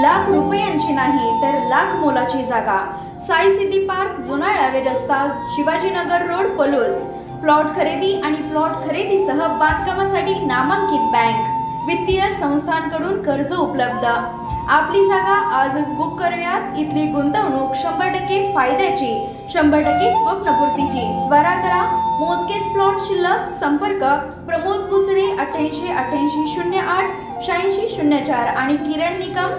लाख रुपयांची नाही तर लाख मोलाची जागा। साई सिटी पार्क, जुना रावे रस्ता, शिवाजीनगर रोड, पलूस। प्लॉट खरेदी आणि प्लॉट खरेदीसह बांधकामासाठी नामांकित बँक, वित्तीय संस्थांकडून कर्ज उपलब्ध। आपली जागा आजच बुक करूयात। इथली गुंतवणूक 100% फायद्याची, 100% स्वप्नपूर्तीची। त्वरा करा, मोजकेच प्लॉट शिल्लक। संपर्क प्रमोद बुचडे 88 88 08 86 04 आणि किरण निकम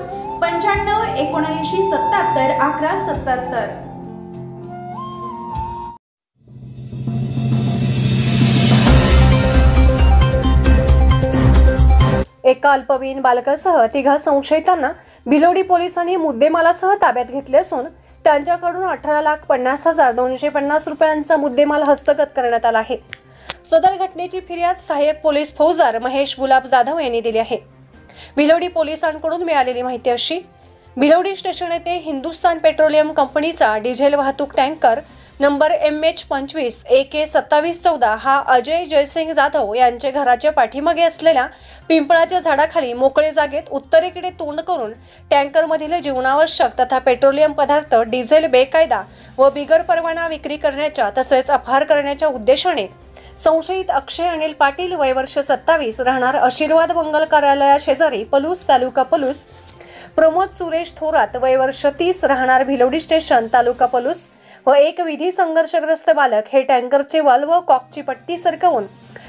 95 79 77 11 77। एका अल्पवयीन बालकासह तिघा संशयितांना भिलवडी पोलिसांनी मुद्देमालासह ताब्यात घेतले असून त्यांच्याकडून 18,50,250 रुपयांचा मुद्देमाल हस्तगत करण्यात आला आहे। सदर घटनेची फिर्याद सहाय्यक पोलीस फौजदार महेश गुलाब जाधव यांनी दिली आहे। भिलवडी पोलिसांकडून मिळालेली माहिती अशी: भिलवडी स्टेशन येथे हिंदुस्तान पेट्रोलियम कंपनीचा डिझेल वाहतूक टँकर नंबर MH25 AK 2714 हा अजय जयसिंग जाधव यांच्या घराच्या पाठीमागे असलेल्या पिंपळाच्या झाडाखाली मोकळे जागेत उत्तरेकडे तोंड करून टँकरमधील जीवनावश्यक तथा पेट्रोलियम पदार्थ डिझेल बेकायदा व बिगर परवाना विक्री करण्याच्या तसेच अपहार करण्याच्या उद्देशाने संशयित अक्षय अनिल पाटील वय वर्ष 27 राहणार आशीर्वाद मंगल कार्यालया शेजारी पलूस तालुका पलूस, प्रमोद सुरेश थोरात वय वर्ष 30 राहणार भिलवडी स्टेशन तालुका पलूस व एक विधी संघर्षग्रस्त बालक हे टँकरचे वाल्व कॉकची पट्टी सरकवून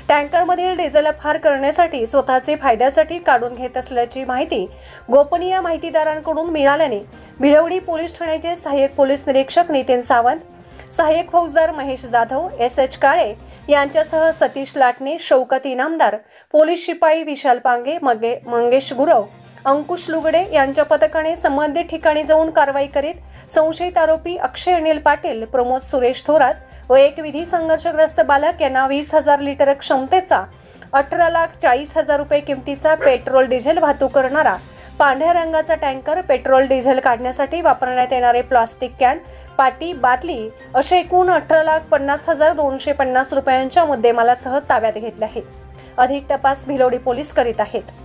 टँकरमधील डिझेल अपहार करण्यासाठी स्वतःचे फायद्यासाठी काढून घेत असल्याची माहिती गोपनीय माहितीदारांकडून मिळाल्याने भिलवडी पोलीस ठाण्याचे सहाय्यक पोलीस निरीक्षक नितीन सावंत, सहाय्यक फौजदार महेश जाधव, SH काळे यांच्यासह सतीश लाटणे, शौकत इनामदार, पोलीस शिपाई विशाल पांगे, मंगेश गुरव, अंकुश लुगडे यांच्या पथकाने संबंधित ठिकाणी जाऊन कारवाई करीत संशयित आरोपी अक्षय अनिल पाटील, प्रमोद सुरेश थोरात व एक विधी संघर्षग्रस्त बालक यांना 20,000 लिटर क्षमतेचा 18,40,000 रुपये किमतीचा पेट्रोल डिझेल वाहतूक करणारा पांढऱ्या रंगाचा टँकर, पेट्रोल डिझेल काढण्यासाठी वापरण्यात येणारे प्लास्टिक कॅन, पाटी, बाटली असे एकूण 18,50,250 रुपयांच्या मुद्देमालासह ताब्यात घेतले आहे। अधिक तपास भिलवडी पोलीस करीत आहेत।